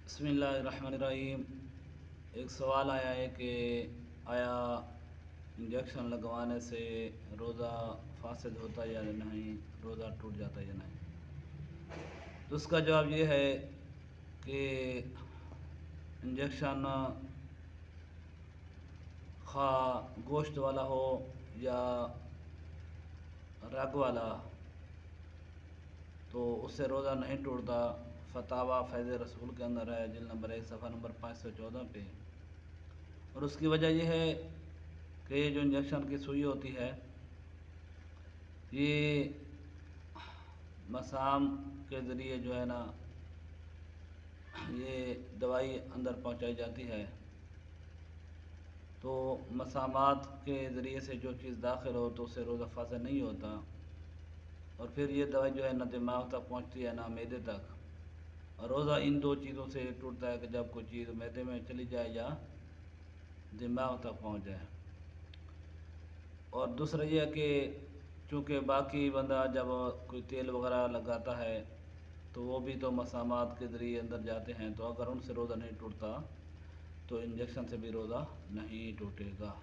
बिस्मिल्लाहिर्रहमानिर्रहीम। एक सवाल आया है कि आया इंजेक्शन लगवाने से रोज़ा फासिद होता है या नहीं, रोज़ा टूट जाता है या नहीं। तो उसका जवाब ये है कि इंजेक्शन खा गोश्त वाला हो या रग वाला, तो उससे रोज़ा नहीं टूटता। फतावा फैज़ रसूल के अंदर है, जिल्द नंबर 1 सफ़ा नंबर 514 पे। और उसकी वजह यह है कि ये जो इंजेक्शन की सुई होती है, ये मसाम के ज़रिए जो है ना, ये दवाई अंदर पहुंचाई जाती है। तो मसामात के ज़रिए से जो चीज़ दाखिल हो तो उससे रोज़ा फासिद नहीं होता। और फिर ये दवाई जो है ना दिमाग तक पहुंचती है ना मैदे तक। और रोज़ा इन दो चीज़ों से टूटता है कि जब कोई चीज़ मैदे में चली जाए या दिमाग तक पहुंच जाए। और दूसरा यह है कि चूँकि बाकी बंदा जब कोई तेल वगैरह लगाता है तो वो भी तो मसामात के ज़रिए अंदर जाते हैं, तो अगर उनसे रोज़ा नहीं टूटता तो इंजेक्शन से भी रोज़ा नहीं टूटेगा।